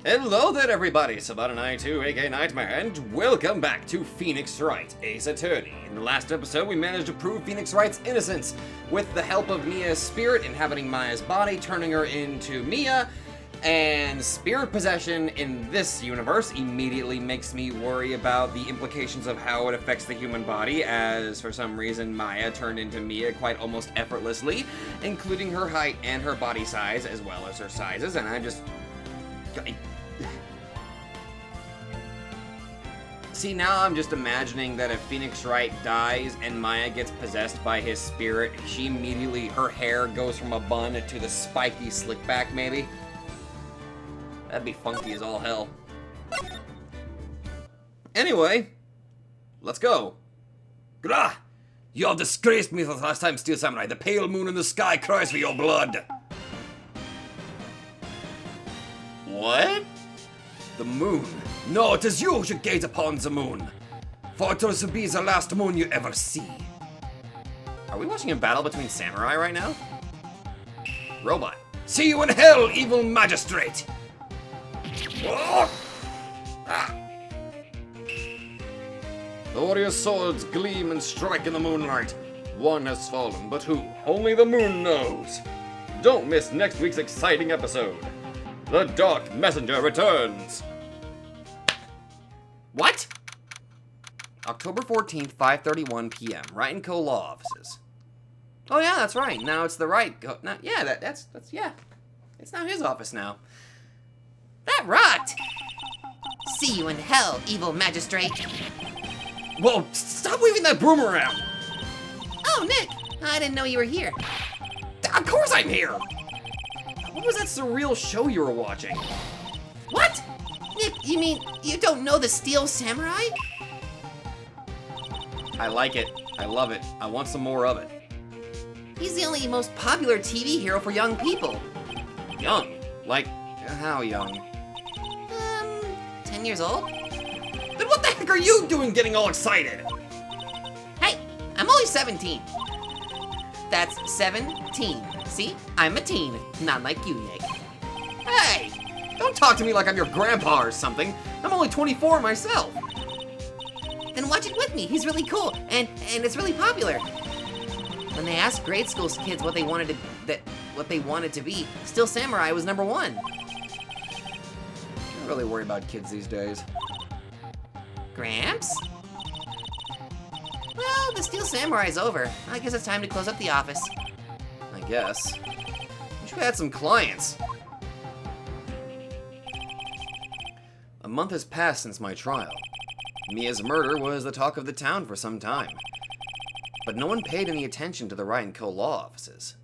Hello there everybody, Sabata92 aka Nightmare, and welcome back to Phoenix Wright, Ace Attorney. In the last episode, we managed to prove Phoenix Wright's innocence with the help of Mia's spirit inhabiting Maya's body, turning her into Mia, and spirit possession in this universe immediately makes me worry about the implications of how it affects the human body, as for some reason Maya turned into Mia quite almost effortlessly, including her height and her body size as well as her sizes, and See, now I'm just imagining that if Phoenix Wright dies and Maya gets possessed by his spirit, she immediately, her hair goes from a bun to the spiky slick back, maybe? That'd be funky as all hell. Anyway, let's go. Grah! You disgraced me for the last time, Steel Samurai. The pale moon in the sky cries for your blood. What? The moon. No, it is you who should gaze upon the moon. For it will be the last moon you ever see. Are we watching a battle between samurai right now? Robot. See you in hell, evil magistrate! Oh! Ah. The warrior's swords gleam and strike in the moonlight. One has fallen, but who? Only the moon knows. Don't miss next week's exciting episode. The Dark Messenger returns. What? October 14th, 5:31 p.m. Wright & Co. Law Offices. Oh yeah, that's right. Now it's the Wright. Yeah, that's yeah. It's now his office now. That rocked. See you in hell, evil magistrate. Whoa! Stop waving that broom around. Oh, Nick, I didn't know you were here. Of course I'm here. What was that surreal show you were watching? What? Nick, you mean you don't know the Steel Samurai? I like it. I love it. I want some more of it. He's the only most popular TV hero for young people. Young? Like, how young? 10 years old? Then what the heck are you doing getting all excited? Hey, I'm only 17. That's 17. See? I'm a teen, not like you, Nick. Hey! Don't talk to me like I'm your grandpa or something. I'm only 24 myself. Then watch it with me. He's really cool, and it's really popular. When they asked grade school kids what they wanted to be, Steel Samurai was number one. I don't really worry about kids these days. Gramps? Well, the Steel Samurai's over. I guess it's time to close up the office. I guess. We should have had some clients. A month has passed since my trial. Mia's murder was the talk of the town for some time. But no one paid any attention to the Wright & Co. law offices.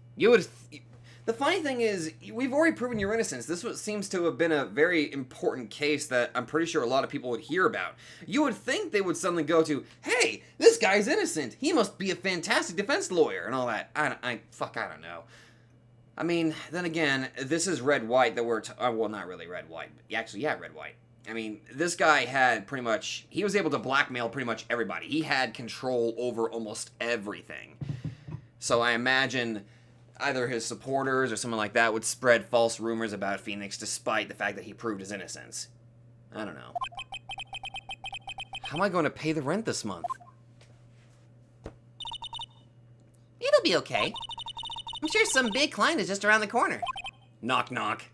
The funny thing is, we've already proven your innocence. This seems to have been a very important case that I'm pretty sure a lot of people would hear about. You would think they would suddenly go to, hey, this guy's innocent. He must be a fantastic defense lawyer and all that. I don't know. I mean, then again, this is red-white that we're, well, not really red-white, but actually, yeah, red-white. I mean, this guy had pretty much, he was able to blackmail pretty much everybody. He had control over almost everything. So I imagine either his supporters or someone like that would spread false rumors about Phoenix despite the fact that he proved his innocence. I don't know. How am I going to pay the rent this month? It'll be okay. I'm sure some big client is just around the corner. Knock, knock.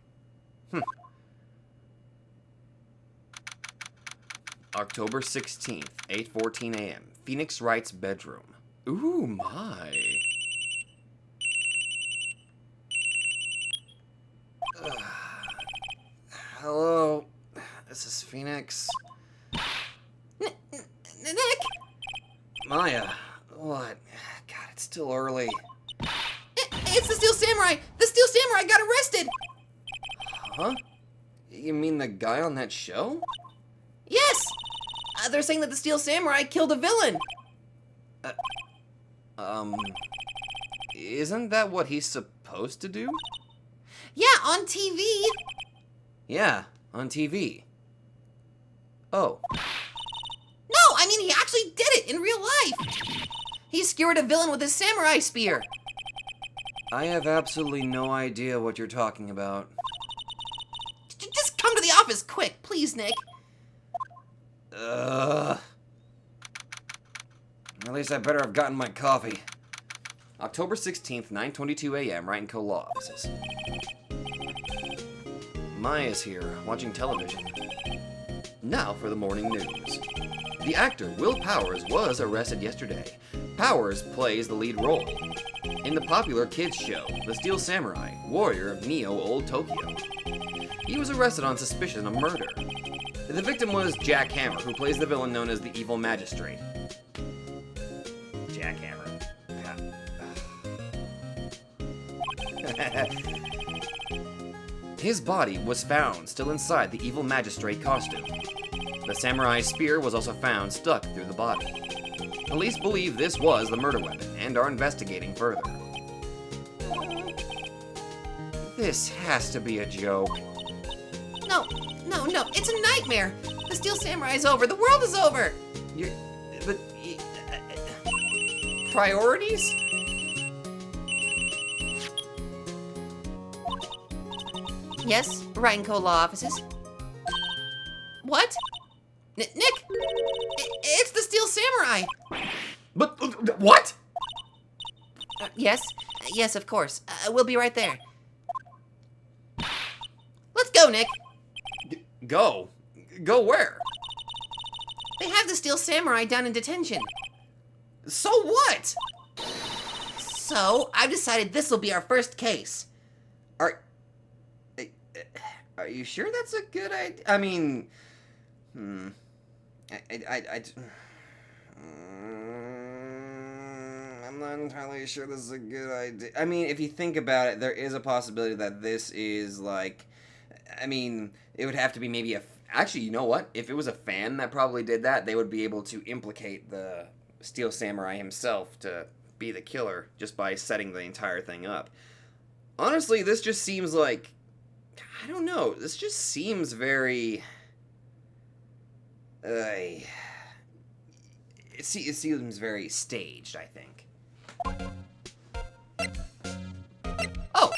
October 16th, 8:14 a.m. Phoenix Wright's bedroom. Ooh, my. Hello, this is Phoenix. Nick! Maya, what? God, it's still early. It's the Steel Samurai! The Steel Samurai got arrested! Huh? You mean the guy on that show? Yes! They're saying that the Steel Samurai killed a villain. Isn't that what he's supposed to do? Yeah, on TV. Yeah, on TV. Oh. No, I mean, he actually did it in real life. He skewered a villain with his samurai spear. I have absolutely no idea what you're talking about. Just come to the office. quick, please, Nick. At least I better have gotten my coffee. October 16th, 9:22 a.m., Wright & Co. Law Offices. Maya's here, watching television. Now for the morning news. The actor Will Powers was arrested yesterday. Powers plays the lead role in the popular kids show, The Steel Samurai, Warrior of Neo Old Tokyo. He was arrested on suspicion of murder. The victim was Jack Hammer, who plays the villain known as the Evil Magistrate. Jack Hammer. His body was found still inside the Evil Magistrate costume. The samurai spear was also found stuck through the body. Police believe this was the murder weapon and are investigating further. This has to be a joke. No, it's a nightmare. The Steel Samurai is over. The world is over. Priorities? Yes, Wright & Co. Law Offices. What? Nick? It's the Steel Samurai. But, what? Yes, of course. We'll be right there. Let's go, Nick. Go? Go where? They have the Steel Samurai down in detention. So what? So, I've decided this will be our first case. Are you sure that's a good idea? I mean, I'm not entirely sure this is a good idea. I mean, if you think about it, there is a possibility that this is like, I mean, it would have to be maybe actually, you know what? If it was a fan that probably did that, they would be able to implicate the Steel Samurai himself to be the killer just by setting the entire thing up. Honestly, this just seems like, I don't know, this just seems very, it seems very staged, I think. Oh!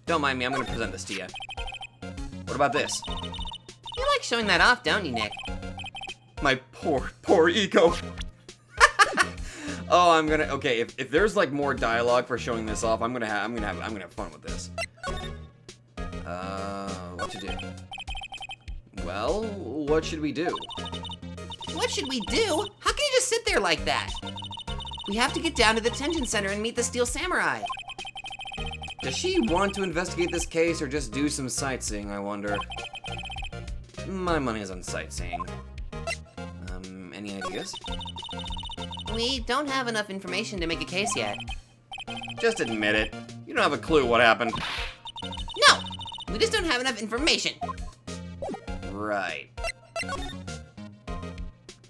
Don't mind me, I'm gonna present this to you. What about this? You like showing that off, don't you, Nick? My poor ego. Oh, okay, if there's like more dialogue for showing this off, I'm gonna have fun with this. What to do? Well, what should we do? What should we do? How can you just sit there like that? We have to get down to the detention center and meet the Steel Samurai. Does she want to investigate this case or just do some sightseeing, I wonder? My money is on sightseeing. Any ideas? We don't have enough information to make a case yet. Just admit it. You don't have a clue what happened. No! We just don't have enough information. Right.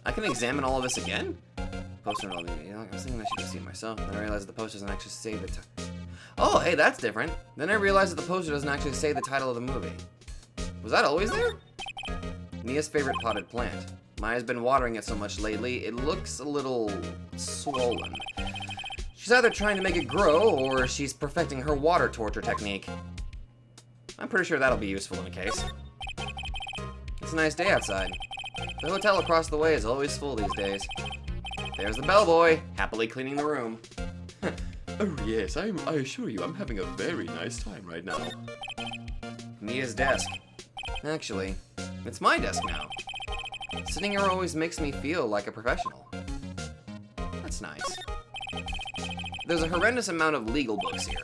I can examine all of this again? Poster and all the, I was thinking I should just see it myself. Then I realized the poster doesn't actually say the oh, hey, that's different. Then I realized that the poster doesn't actually say the title of the movie. Was that always there? Mia's favorite potted plant. Maya's been watering it so much lately, it looks a little swollen. She's either trying to make it grow, or she's perfecting her water torture technique. I'm pretty sure that'll be useful in a case. It's a nice day outside. The hotel across the way is always full these days. There's the bellboy, happily cleaning the room. Oh yes, I assure you I'm having a very nice time right now. Mia's desk. Actually, it's my desk now. Sitting here always makes me feel like a professional. That's nice. There's a horrendous amount of legal books here.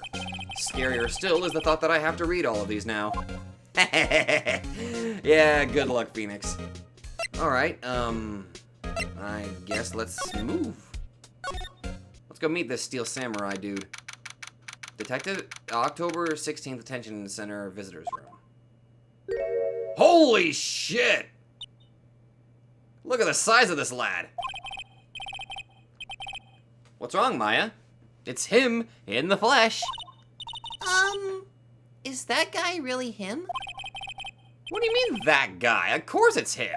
Scarier still is the thought that I have to read all of these now. Yeah, good luck, Phoenix. Alright, I guess let's move. Let's go meet this Steel Samurai dude. Detective, October 16th Detention Center Visitors Room. Holy shit! Look at the size of this lad. What's wrong, Maya? It's him in the flesh. Is that guy really him? What do you mean, that guy? Of course it's him.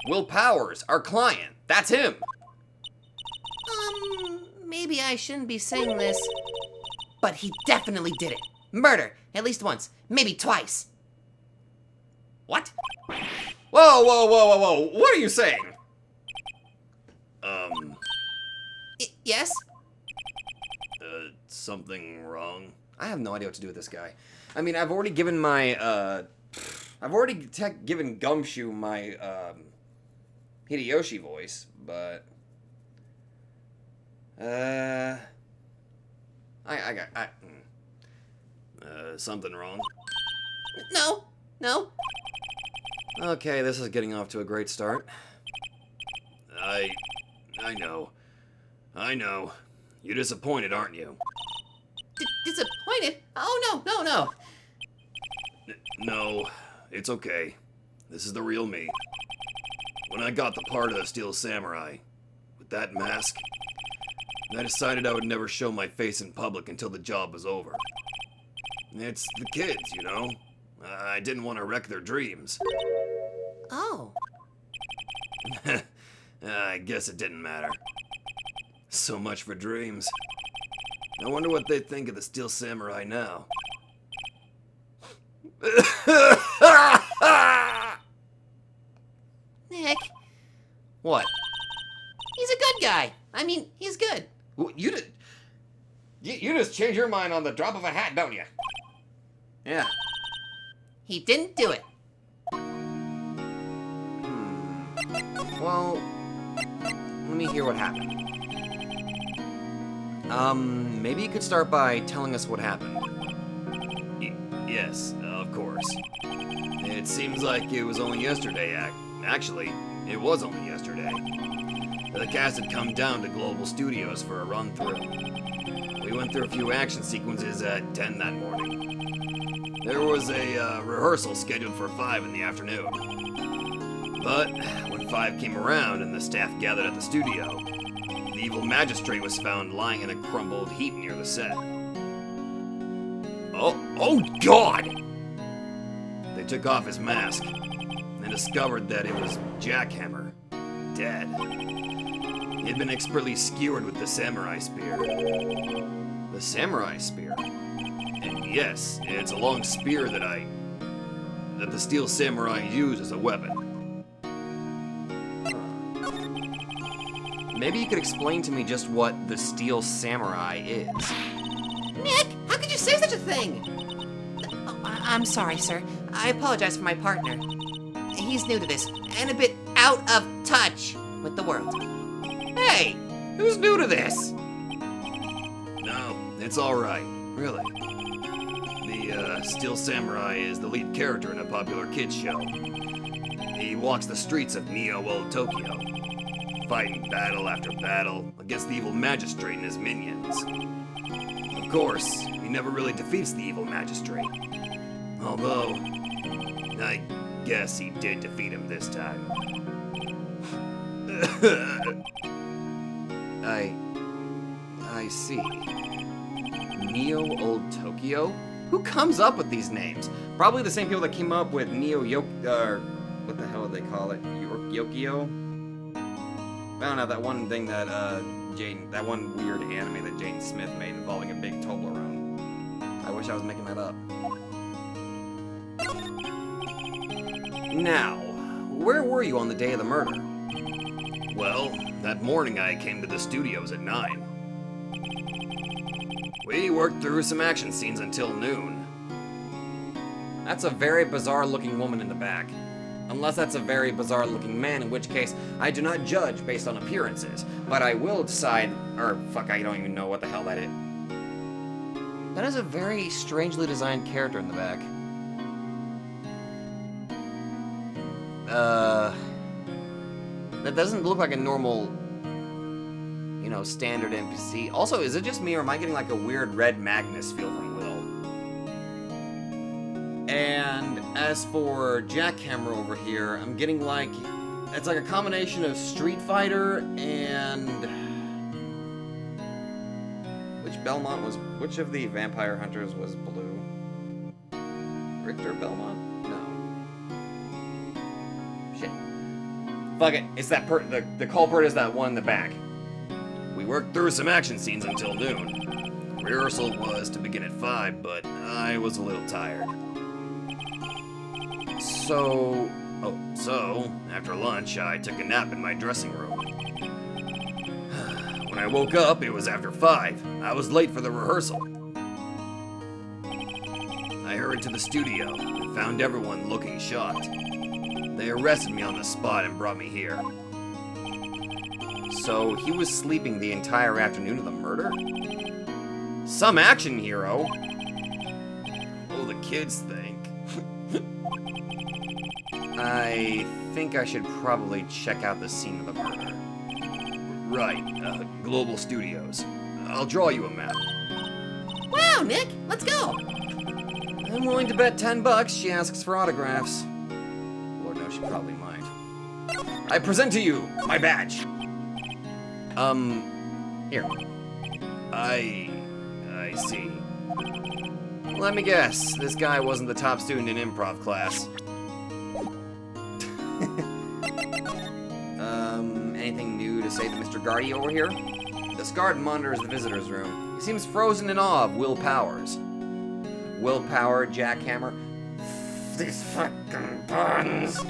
Will Powers, our client. That's him. Maybe I shouldn't be saying this, but he definitely did it. Murder, at least once, maybe twice. What? Whoa, whoa, whoa, whoa, whoa. What are you saying? Yes? Something wrong? I have no idea what to do with this guy. I mean, I've already given my, given Gumshoe my, Hideyoshi voice, but... Something wrong? No. Okay, this is getting off to a great start. I know. You're disappointed, aren't you? Disappointed? Oh, no. No, it's okay. This is the real me. When I got the part of the Steel Samurai, with that mask, I decided I would never show my face in public until the job was over. It's the kids, you know? I didn't want to wreck their dreams. Oh. I guess it didn't matter. So much for dreams. I wonder what they think of the Steel Samurai now. Nick, What? he's a good guy. I mean, he's good. You just change your mind on the drop of a hat, don't you? Yeah. He didn't do it. Well, let me hear what happened. Maybe you could start by telling us what happened. Yes, of course. It seems like it was only yesterday, actually, it was only yesterday. The cast had come down to Global Studios for a run-through. We went through a few action sequences at 10 that morning. There was a rehearsal scheduled for 5 in the afternoon. But when 5 came around and the staff gathered at the studio, the evil magistrate was found lying in a crumbled heap near the set. Oh God! They took off his mask and discovered that it was Jackhammer, dead. He had been expertly skewered with the samurai spear. The samurai spear? And yes, it's a long spear that the Steel Samurai used as a weapon. Maybe you could explain to me just what the Steel Samurai is. Nick, how could you say such a thing? Oh, I'm sorry, sir. I apologize for my partner. He's new to this and a bit out of touch with the world. Hey, who's new to this? No, it's all right, really. The Steel Samurai is the lead character in a popular kids show. He walks the streets of Neo Old Tokyo, fighting battle after battle against the evil magistrate and his minions. Of course, he never really defeats the evil magistrate. Although, I guess he did defeat him this time. I see. Neo Old Tokyo? Who comes up with these names? Probably the same people that came up with Neo what the hell do they call it? Yokio? I don't know, that one thing that that one weird anime that Jane Smith made involving a big Toblerone. I wish I was making that up. Now, where were you on the day of the murder? Well, that morning I came to the studios at 9. We worked through some action scenes until noon. That's a very bizarre looking woman in the back. Unless that's a very bizarre looking man, in which case I do not judge based on appearances, but I will decide, or fuck, I don't even know what the hell that is. That is a very strangely designed character in the back. That doesn't look like a normal, you know, standard NPC. Also, is it just me, or am I getting like a weird Red Magnus feel from Will? And as for Jackhammer over here, I'm getting like, it's like a combination of Street Fighter and... Which of the vampire hunters was blue? Richter Belmont? No. Shit. Fuck it, it's that the culprit is that one in the back. We worked through some action scenes until noon. Rehearsal was to begin at 5, but I was a little tired. So, after lunch, I took a nap in my dressing room. When I woke up, it was after 5. I was late for the rehearsal. I hurried to the studio and found everyone looking shocked. They arrested me on the spot and brought me here. So, he was sleeping the entire afternoon of the murder? Some action hero! What will the kids think? I think I should probably check out the scene of the murder. Right, Global Studios. I'll draw you a map. Wow, Nick, let's go. I'm willing to bet $10 she asks for autographs. Lord knows she probably might. I present to you my badge. Here. I see. Let me guess, this guy wasn't the top student in improv class. Anything new to say to Mr. Guardy over here? This guard monitors the visitor's room. He seems frozen in awe of Will Powers. Willpower, jackhammer. These fucking puns.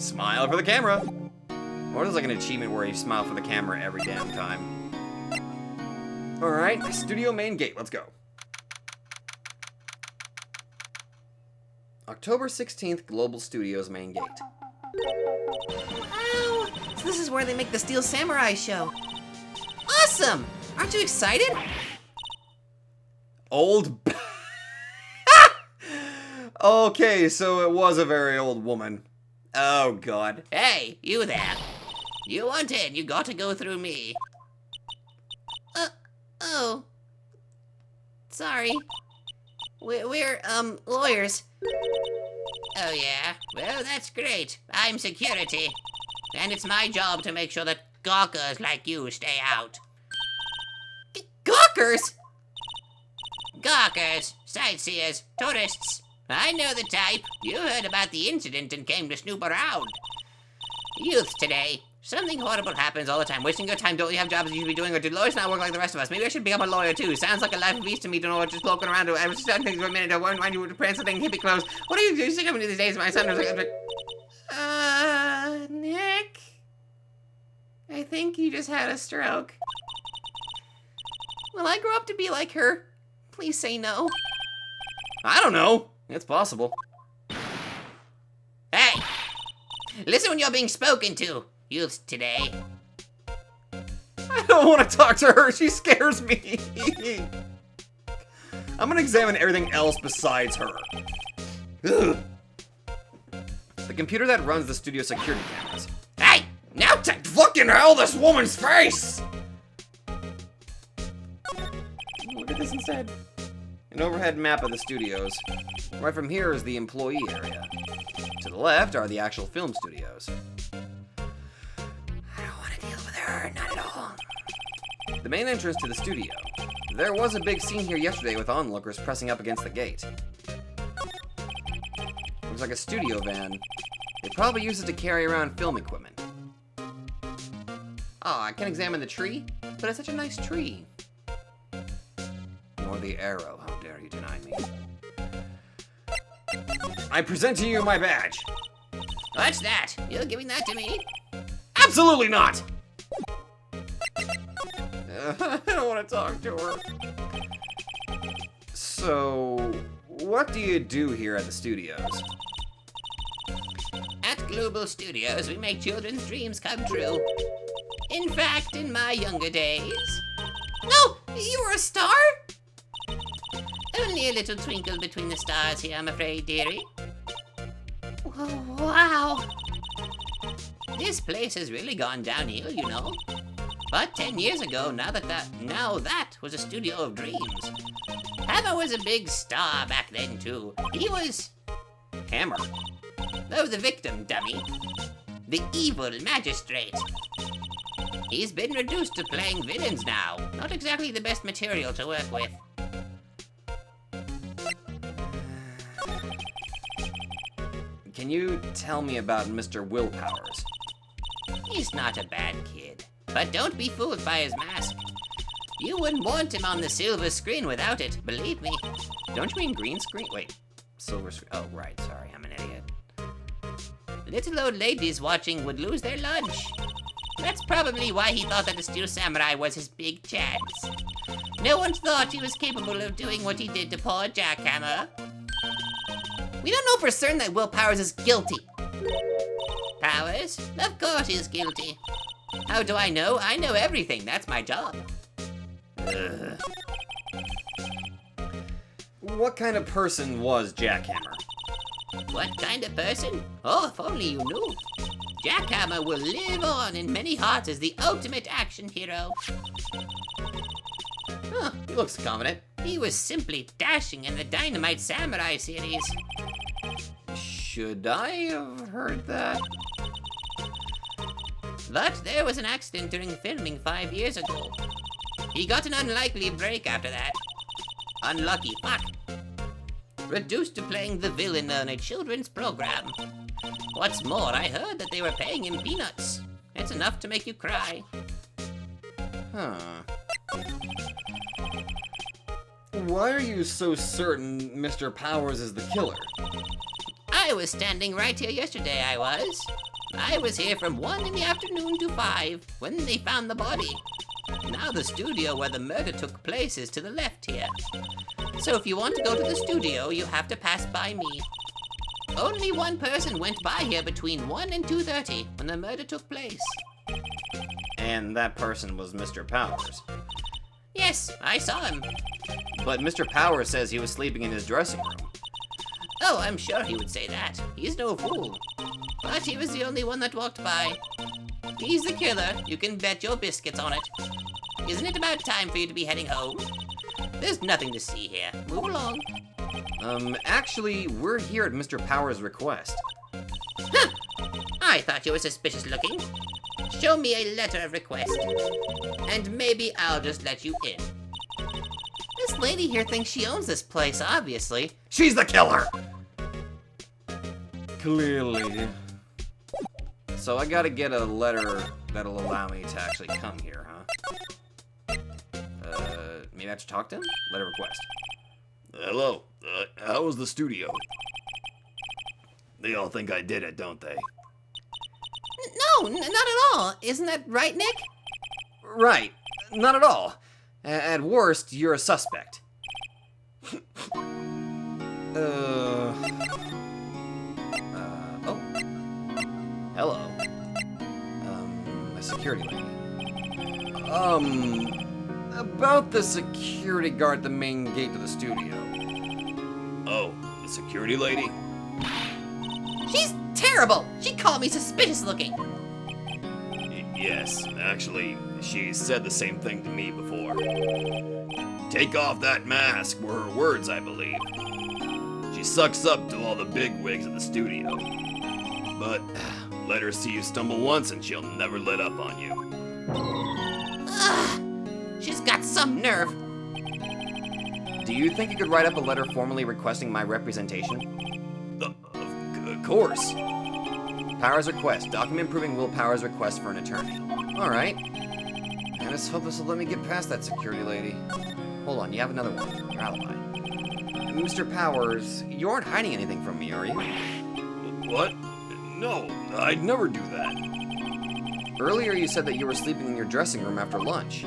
Smile for the camera. Or there's like an achievement where you smile for the camera every damn time. Alright, studio main gate, let's go. October 16th, Global Studios main gate. Wow, so this is where they make the Steel Samurai show. Awesome! Aren't you excited? Old. Okay, so it was a very old woman. Oh, God. Hey, you there. You want in, you gotta go through me. Oh. Sorry. We're lawyers. Oh, yeah? Well, that's great. I'm security. And it's my job to make sure that gawkers like you stay out. Gawkers? Gawkers, sightseers, tourists. I know the type. You heard about the incident and came to snoop around. Youth today. Something horrible happens all the time. Wasting your time, don't you have jobs you should be doing, or do lawyers not work like the rest of us? Maybe I should become a lawyer too. Sounds like a life of ease to me to know what just looking around. I was just thinking for a minute. I won't mind you with the pants and hippie clothes. What are you doing? Sick of me these days? My son was like, Nick? I think you just had a stroke. Will I grow up to be like her? Please say no. I don't know. It's possible. Hey! Listen when you're being spoken to, youths today. I don't want to talk to her. She scares me. I'm gonna examine everything else besides her. Ugh. The computer that runs the studio security cameras. Hey! Now Fucking hell, this woman's face! Look at this instead. An overhead map of the studios. Right from here is the employee area. To the left are the actual film studios. I don't want to deal with her, not at all. The main entrance to the studio. There was a big scene here yesterday with onlookers pressing up against the gate. Looks like a studio van. They probably use it to carry around film equipment. Oh, I can examine the tree? But it's such a nice tree. Nor the arrow, how dare you deny me. I present to you my badge. What's that? You're giving that to me? Absolutely not! I don't want to talk to her. So, what do you do here at the studios? At Global Studios, we make children's dreams come true. In fact, in my younger days... No! You were a star? Only a little twinkle between the stars here, I'm afraid, dearie. Oh, wow. This place has really gone downhill, you know. But 10 years ago, now that was a studio of dreams. Hammer was a big star back then, too. He was... Hammer. Oh, the victim, dummy. The evil magistrate. He's been reduced to playing villains now. Not exactly the best material to work with. Can you tell me about Mr. Will Powers? He's not a bad kid. But don't be fooled by his mask. You wouldn't want him on the silver screen without it, believe me. Don't you mean green screen? Wait, silver screen. Oh, right, sorry, I'm an idiot. Little old ladies watching would lose their lunch. That's probably why he thought that the Steel Samurai was his big chance. No one thought he was capable of doing what he did to poor Jackhammer. We don't know for certain that Will Powers is guilty. Powers? Of course he's guilty. How do I know? I know everything. That's my job. What kind of person was Jackhammer? What kind of person? Oh, if only you knew. Jackhammer will live on in many hearts as the ultimate action hero. Huh, he looks confident. He was simply dashing in the Dynamite Samurai series. Should I have heard that? But there was an accident during filming 5 years ago. He got an unlikely break after that. Unlucky fuck. Reduced to playing the villain on a children's program. What's more, I heard that they were paying him peanuts. It's enough to make you cry. Huh. Why are you so certain Mr. Powers is the killer? I was standing right here yesterday, I was. I was here from 1 in the afternoon to 5 when they found the body. Now the studio where the murder took place is to the left here. So if you want to go to the studio, you have to pass by me. Only one person went by here between 1 and 2:30 when the murder took place. And that person was Mr. Powers. Yes, I saw him. But Mr. Powers says he was sleeping in his dressing room. Oh, I'm sure he would say that. He's no fool. But he was the only one that walked by. He's the killer. You can bet your biscuits on it. Isn't it about time for you to be heading home? There's nothing to see here. Move along. Actually, we're here at Mr. Powers' request. Huh! I thought you were suspicious looking. Show me a letter of request. And maybe I'll just let you in. This lady here thinks she owns this place, obviously. She's the killer! Clearly. So I gotta get a letter that'll allow me to actually come here, huh? Maybe I have to talk to him? Letter request. Hello, how was the studio? They all think I did it, don't they? No, not at all. Isn't that right, Nick? Right, not at all. At worst, you're a suspect. Oh. Hello. A security lady. About the security guard at the main gate to the studio. Oh, the security lady? She's terrible. She called me suspicious looking. Yes, actually, she said the same thing to me before. Take off that mask were her words, I believe. She sucks up to all the bigwigs at the studio. But let her see you stumble once and she'll never let up on you. Ugh, she's got some nerve. Do you think you could write up a letter formally requesting my representation? Of course. Powers request. Document proving Will Powers' request for an attorney. Alright. I just hope this will let me get past that security lady. Hold on, you have another one. Your alibi. Mr. Powers, you aren't hiding anything from me, are you? What? No, I'd never do that. Earlier you said that you were sleeping in your dressing room after lunch.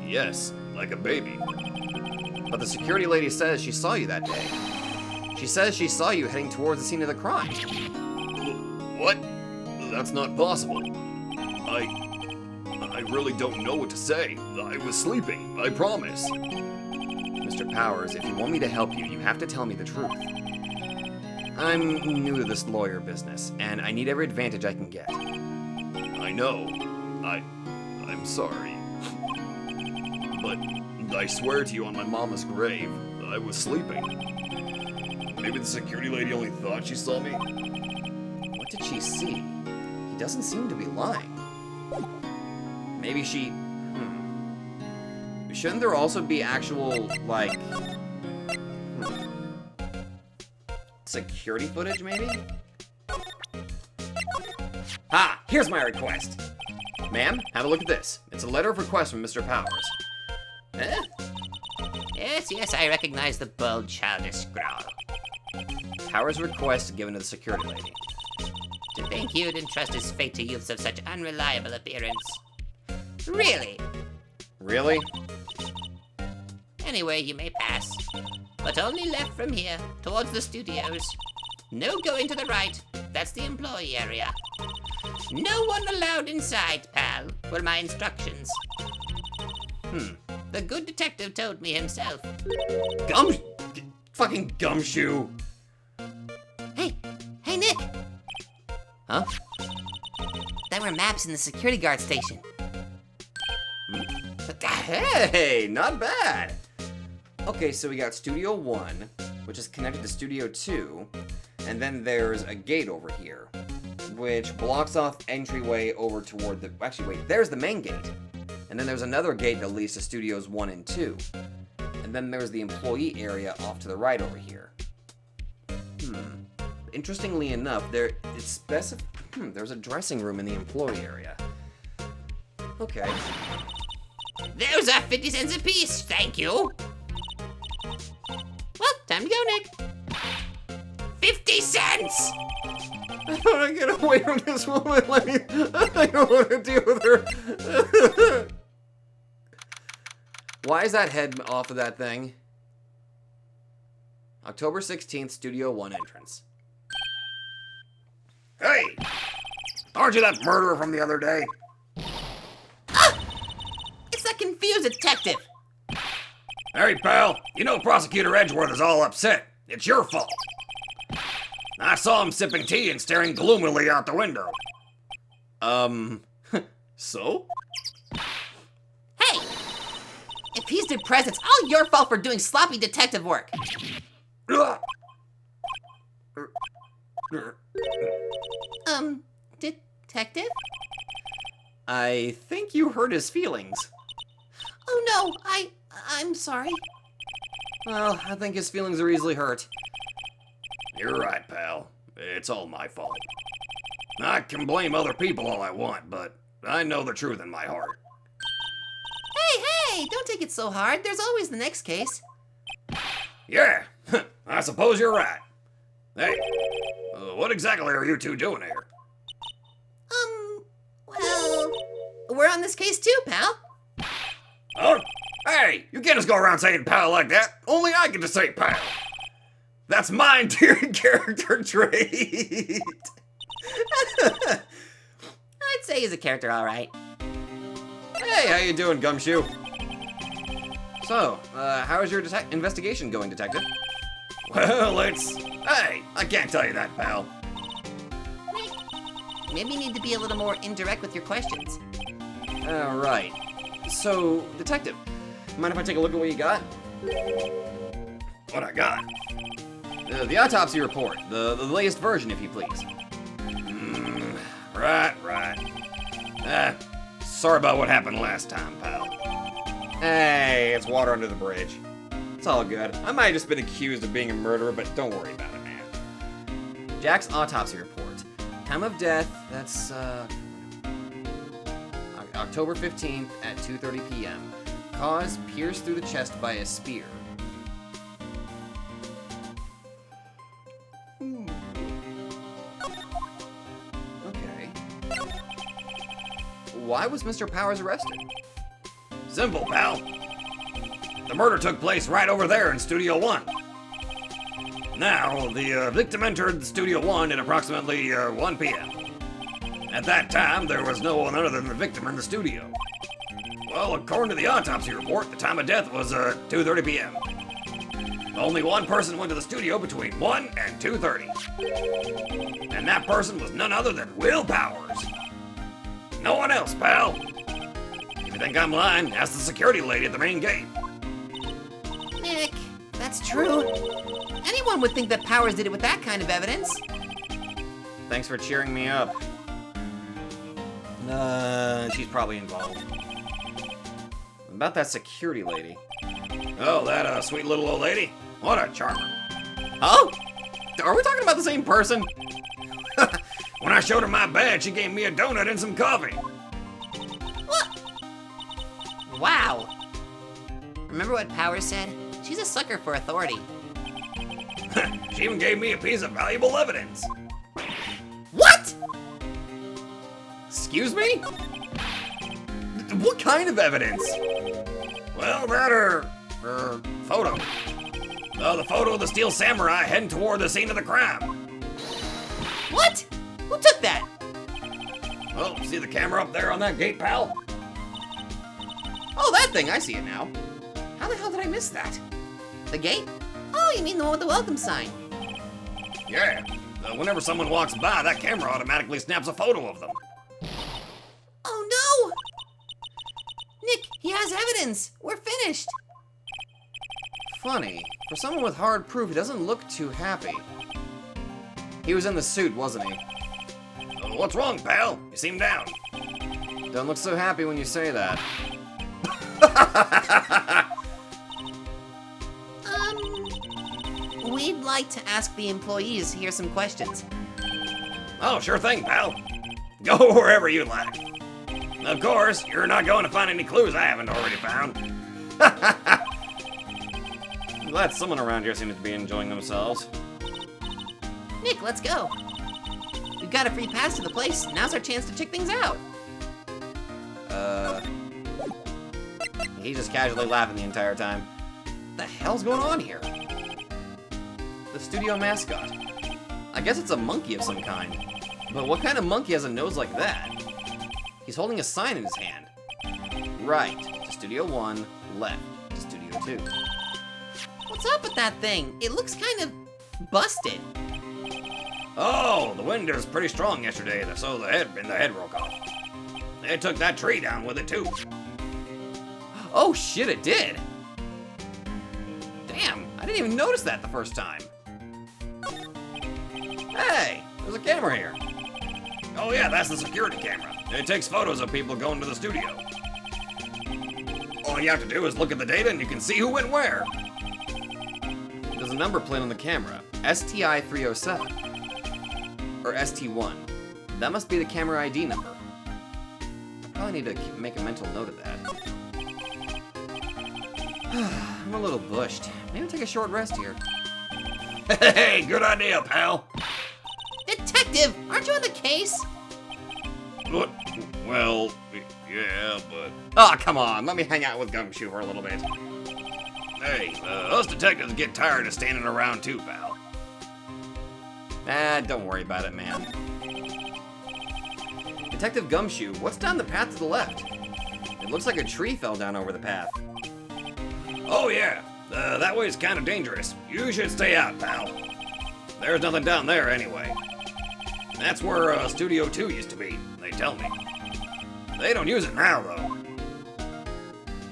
Yes, like a baby. But the security lady says she saw you that day. She says she saw you heading towards the scene of the crime. What? That's not possible. I really don't know what to say. I was sleeping, I promise. Mr. Powers, if you want me to help you, you have to tell me the truth. I'm new to this lawyer business, and I need every advantage I can get. I know. I'm sorry. But I swear to you on my mama's grave, I was sleeping. Maybe the security lady only thought she saw me? What did she see? He doesn't seem to be lying. Maybe she... Shouldn't there also be actual, like... security footage, maybe? Ha! Here's my request! Ma'am, have a look at this. It's a letter of request from Mr. Powers. Huh? Yes, I recognize the bold, childish scrawl. Powers' request given to the security lady. Did they think you'd entrust his fate to youths of such unreliable appearance? Really? Really? Anyway, you may pass. But only left from here, towards the studios. No going to the right. That's the employee area. No one allowed inside, pal, were my instructions. The good detective told me himself. Fucking gumshoe. Hey, Nick! Huh? There were maps in the security guard station. Hey, not bad. Okay, so we got Studio 1, which is connected to Studio 2, and then there's a gate over here, which blocks off entryway over toward the... Actually, wait, there's the main gate. And then there's another gate that leads to Studios 1 and 2. And then there's the employee area off to the right over here. Interestingly enough, there's a dressing room in the employee area. Okay. Those are 50 cents apiece, thank you. Well, time to go, Nick. 50 cents! I want to get away from this woman. I don't want to deal with her. Why is that head off of that thing? October 16th, Studio 1 entrance. Hey! Aren't you that murderer from the other day? It's that confused detective! Hey, pal. You know Prosecutor Edgeworth is all upset. It's your fault. I saw him sipping tea and staring gloomily out the window. So? Hey! If he's depressed, it's all your fault for doing sloppy detective work. Detective? I think you hurt his feelings. Oh no, I'm sorry. Well, I think his feelings are easily hurt. You're right, pal. It's all my fault. I can blame other people all I want, but I know the truth in my heart. Hey, don't take it so hard. There's always the next case. Yeah, I suppose you're right. Hey, what exactly are you two doing here? Well, we're on this case too, pal. Oh, hey, you can't just go around saying pal like that. Only I get to say pal. That's my endearing character trait. I'd say he's a character, all right. Hey, how you doing, Gumshoe? So, how is your investigation going, Detective? Well, Hey, I can't tell you that, pal. Maybe you need to be a little more indirect with your questions. Right. So, Detective, mind if I take a look at what you got? What I got? The Autopsy Report. The latest version, if you please. Right. Sorry about what happened last time, pal. Hey, it's water under the bridge. It's all good. I might have just been accused of being a murderer, but don't worry about it, man. Jack's Autopsy Report. Time of death, that's, October 15th at 2:30 p.m. Cause, pierced through the chest by a spear. Okay. Why was Mr. Powers arrested? Simple, pal. The murder took place right over there in Studio 1. Now, the victim entered Studio 1 at approximately 1 p.m. At that time, there was no one other than the victim in the studio. Well, according to the autopsy report, the time of death was 2:30 p.m. Only one person went to the studio between 1 and 2:30. And that person was none other than Will Powers. No one else, pal. If you think I'm lying, ask the security lady at the main gate. Nick, that's true. Anyone would think that Powers did it with that kind of evidence. Thanks for cheering me up. She's probably involved. About that security lady. Oh, that sweet little old lady? What a charmer. Oh? Are we talking about the same person? When I showed her my badge, she gave me a donut and some coffee. What? Wow. Remember what Powers said? She's a sucker for authority. She even gave me a piece of valuable evidence. What? Excuse me? What kind of evidence? Well, that photo. The photo of the steel samurai heading toward the scene of the crime. What? Who took that? Oh, see the camera up there on that gate, pal? Oh, that thing, I see it now. How the hell did I miss that? The gate? Oh, you mean the one with the welcome sign. Yeah. Whenever someone walks by, that camera automatically snaps a photo of them. Oh no! Nick, he has evidence. We're finished. Funny. For someone with hard proof, he doesn't look too happy. He was in the suit, wasn't he? What's wrong, pal? You seem down. Don't look so happy when you say that. We'd like to ask the employees here some questions. Oh, sure thing, pal. Go wherever you like. Of course, you're not going to find any clues I haven't already found. I'm glad someone around here seems to be enjoying themselves. Nick, let's go. We've got a free pass to the place. Now's our chance to check things out. He's just casually laughing the entire time. What the hell's going on here? The studio mascot. I guess it's a monkey of some kind. But what kind of monkey has a nose like that? He's holding a sign in his hand. Right to Studio 1, left to Studio 2. What's up with that thing? It looks kind of busted. Oh, the wind was pretty strong yesterday, so the head broke off. They took that tree down with it too. Oh shit, it did! Damn, I didn't even notice that the first time. Hey, there's a camera here. Oh yeah, that's the security camera. It takes photos of people going to the studio. All you have to do is look at the data and you can see who went where. There's a number plate on the camera, STI 307. Or ST1. That must be the camera ID number. I probably need to make a mental note of that. I'm a little bushed. Maybe take a short rest here. Hey, good idea, pal. Detective, aren't you on the case? What? Well, yeah, but... Oh, come on. Let me hang out with Gumshoe for a little bit. Hey, us detectives get tired of standing around too, pal. Don't worry about it, man. Detective Gumshoe, what's down the path to the left? It looks like a tree fell down over the path. Oh, yeah. That way's kind of dangerous. You should stay out, pal. There's nothing down there anyway. That's where Studio 2 used to be, they tell me. They don't use it now, though.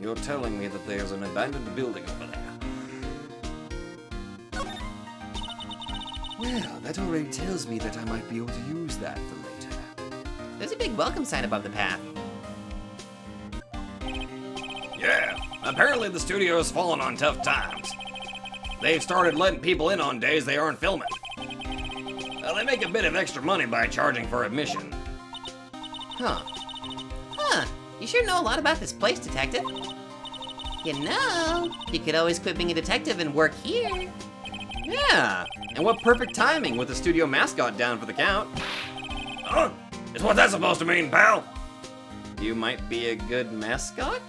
You're telling me that there's an abandoned building over there. Well, that already tells me that I might be able to use that for later. There's a big welcome sign above the path. Yeah, apparently the studio's fallen on tough times. They've started letting people in on days they aren't filming. They make a bit of extra money by charging for admission. Huh. You sure know a lot about this place, Detective. You know, you could always quit being a detective and work here. Yeah, and what perfect timing with the studio mascot down for the count. Huh? Is what that's supposed to mean, pal? You might be a good mascot?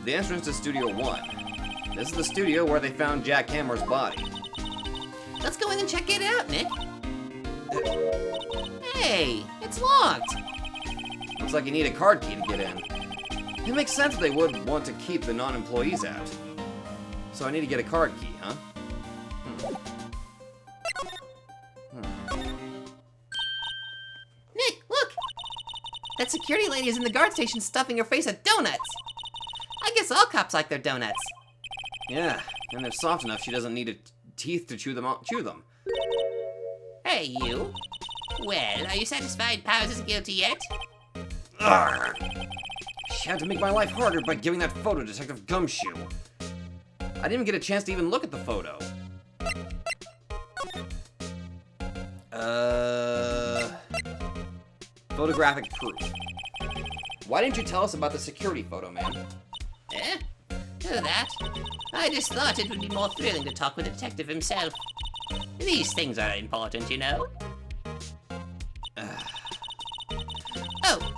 The entrance to Studio 1. This is the studio where they found Jack Hammer's body. Let's go in and check it out, Nick. Hey, it's locked. Looks like you need a card key to get in. It makes sense they would want to keep the non-employees out. So I need to get a card key, huh? Nick, look! That security lady is in the guard station stuffing her face with donuts. I guess all cops like their donuts. Yeah, and they're soft enough she doesn't need teeth to chew them. Hey, you. Well, are you satisfied Powers isn't guilty yet? Arrgh. She had to make my life harder by giving that photo to Detective Gumshoe. I didn't even get a chance to even look at the photo. Photographic proof. Why didn't you tell us about the security photo, man? Eh? Oh, that? I just thought it would be more thrilling to talk with the detective himself. These things are important, you know.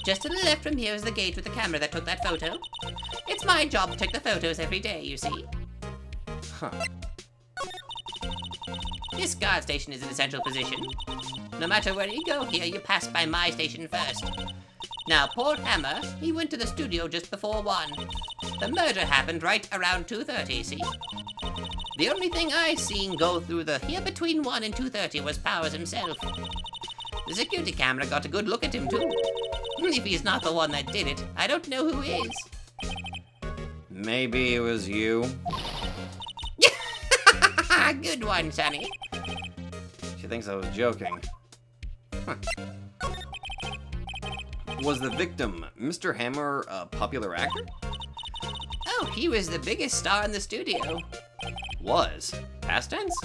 Just to the left from here is the gate with the camera that took that photo. It's my job to take the photos every day, you see. Huh. This guard station is an essential position. No matter where you go here, you pass by my station first. Now, poor Hammer, he went to the studio just before 1. The murder happened right around 2:30, see? The only thing I seen go through the here between 1 and 2:30 was Powers himself. The security camera got a good look at him, too. If he's not the one that did it, I don't know who is. Maybe it was you. Good one, Sonny. She thinks I was joking. Huh. Was the victim, Mr. Hammer, a popular actor? Oh, he was the biggest star in the studio. Was. Past tense?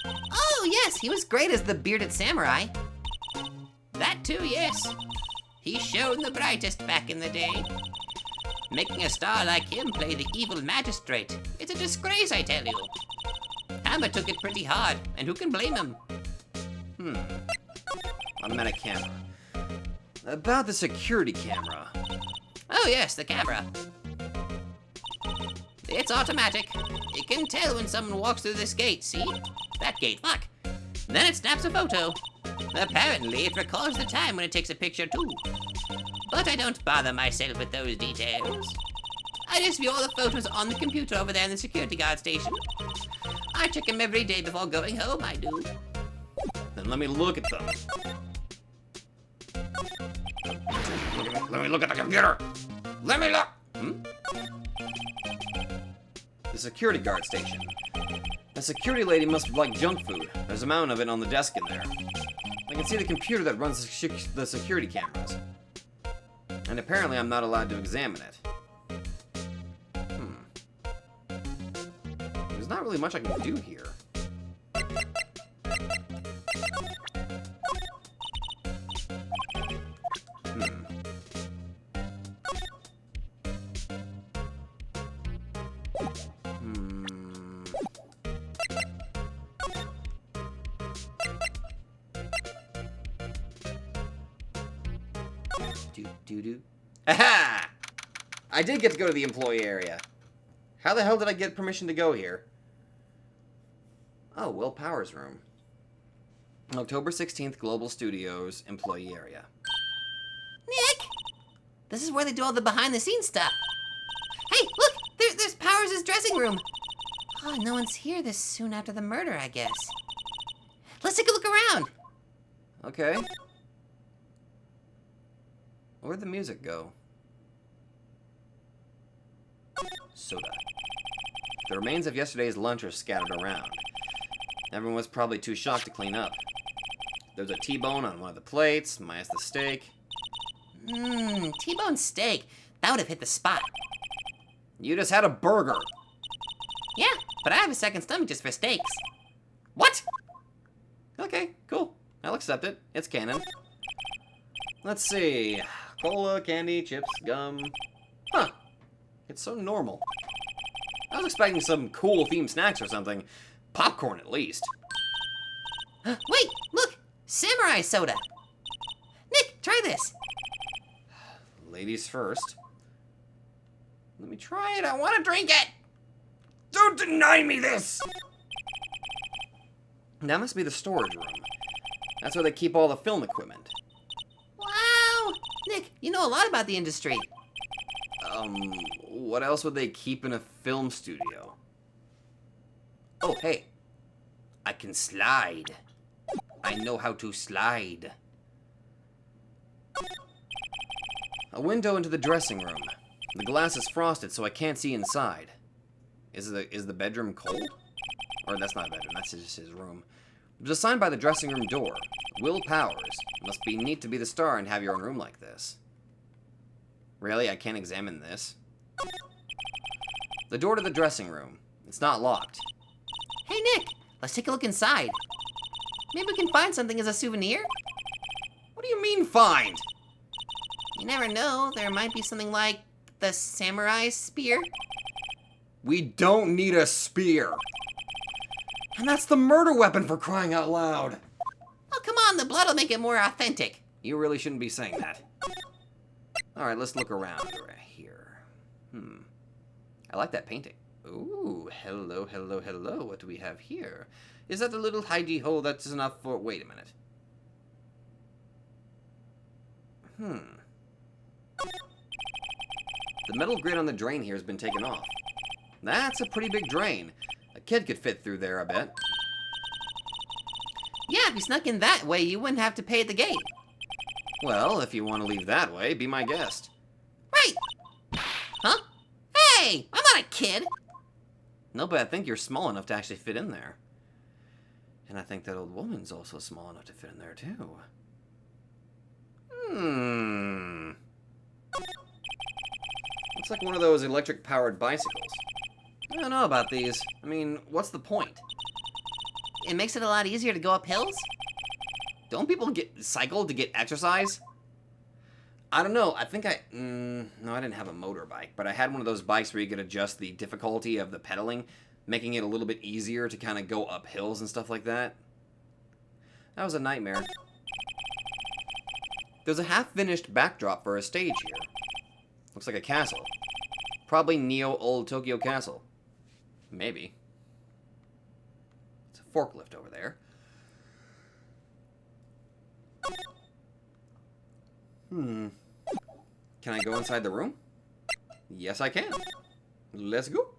Oh, yes, he was great as the bearded samurai. That too, yes. He shone the brightest back in the day. Making a star like him play the evil magistrate, it's a disgrace, I tell you. Hammer took it pretty hard, and who can blame him? Automatic camera. About the security camera. Oh yes, the camera. It's automatic. It can tell when someone walks through this gate, see? That gate, fuck. Then it snaps a photo. Apparently, it records the time when it takes a picture too. But I don't bother myself with those details. I just view all the photos on the computer over there in the security guard station. I check them every day before going home, I do. Then let me look at them. Let me look at the computer. Let me look. The security guard station. The security lady must like junk food. There's a mountain of it on the desk in there. I can see the computer that runs the security cameras. And apparently I'm not allowed to examine it. There's not really much I can do here. Aha! I did get to go to the employee area. How the hell did I get permission to go here? Oh, Will Powers' room. October 16th, Global Studios, employee area. Nick! This is where they do all the behind-the-scenes stuff. Hey, look! There's Powers' dressing room. Oh, no one's here this soon after the murder, I guess. Let's take a look around. Okay. Where'd the music go? Soda. The remains of yesterday's lunch are scattered around. Everyone was probably too shocked to clean up. There's a T-bone on one of the plates, minus the steak. T-bone steak. That would have hit the spot. You just had a burger. Yeah, but I have a second stomach just for steaks. What? Okay, cool. I'll accept it. It's canon. Let's see. Cola, candy, chips, gum. Huh. It's so normal. I was expecting some cool themed snacks or something. Popcorn, at least. Wait, look! Samurai soda! Nick, try this! Ladies first. Let me try it. I want to drink it! Don't deny me this! That must be the storage room. That's where they keep all the film equipment. Wow! Nick, you know a lot about the industry. What else would they keep in a film studio? Oh, hey. I can slide. I know how to slide. A window into the dressing room. The glass is frosted, so I can't see inside. Is the bedroom cold? Or that's not a bedroom, that's just his room. It was assigned by the dressing room door. Will Powers. Must be neat to be the star and have your own room like this. Really? I can't examine this? The door to the dressing room. It's not locked. Hey, Nick, let's take a look inside. Maybe we can find something as a souvenir? What do you mean, find? You never know, there might be something like the samurai spear. We don't need a spear. And that's the murder weapon, for crying out loud. Oh, come on, the blood will make it more authentic. You really shouldn't be saying that. Alright, let's look around right here. I like that painting. Ooh, hello, hello, hello. What do we have here? Is that the little hidey hole that's enough for... Wait a minute. The metal grid on the drain here has been taken off. That's a pretty big drain. A kid could fit through there, I bet. Yeah, if you snuck in that way, you wouldn't have to pay at the gate. Well, if you want to leave that way, be my guest. Right! Huh? Hey! I'm not a kid! No, but I think you're small enough to actually fit in there. And I think that old woman's also small enough to fit in there, too. Looks like one of those electric-powered bicycles. I don't know about these. I mean, what's the point? It makes it a lot easier to go up hills? Don't people cycle to get exercise? I don't know. I think no, I didn't have a motorbike, but I had one of those bikes where you could adjust the difficulty of the pedaling, making it a little bit easier to kind of go up hills and stuff like that. That was a nightmare. There's a half-finished backdrop for a stage here. Looks like a castle. Probably Neo Old Tokyo Castle. Maybe. It's a forklift over there. Can I go inside the room? Yes, I can. Let's go.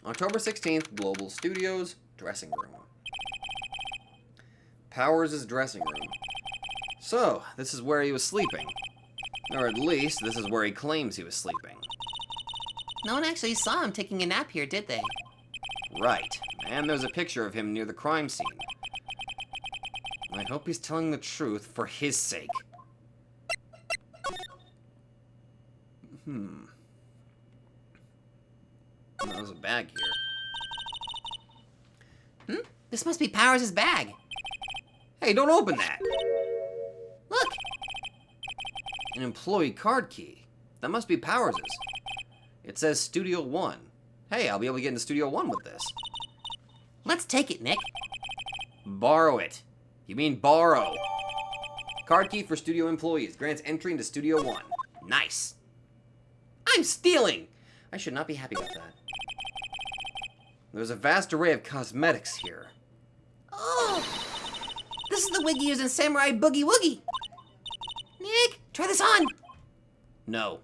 October 16th, Global Studios, dressing room. Powers' dressing room. So, this is where he was sleeping. Or at least, this is where he claims he was sleeping. No one actually saw him taking a nap here, did they? Right. And there's a picture of him near the crime scene. I hope he's telling the truth for his sake. There's a bag here. This must be Powers' bag. Hey, don't open that! Look! An employee card key. That must be Powers'. It says Studio 1. Hey, I'll be able to get into Studio 1 with this. Let's take it, Nick. Borrow it. You mean borrow. Card key for studio employees. Grants entry into Studio 1. Nice. I'm stealing! I should not be happy about that. There's a vast array of cosmetics here. Oh! This is the wig used in Samurai Boogie Woogie. Nick, try this on. No.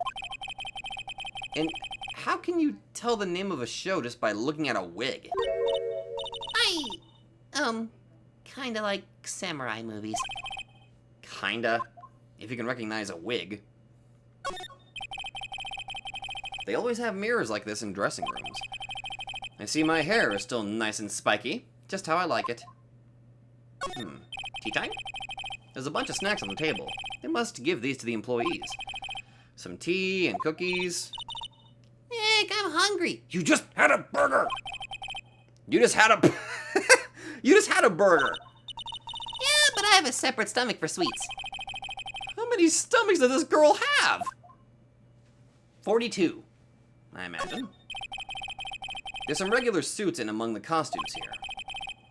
And how can you tell the name of a show just by looking at a wig? Kinda like samurai movies. Kinda. If you can recognize a wig. They always have mirrors like this in dressing rooms. I see my hair is still nice and spiky, just how I like it. Tea time? There's a bunch of snacks on the table. They must give these to the employees. Some tea and cookies. Nick, I'm hungry. You just had a burger! You just had a... You just had a burger! Yeah, but I have a separate stomach for sweets. How many stomachs does this girl have? 42, I imagine. There's some regular suits in among the costumes here.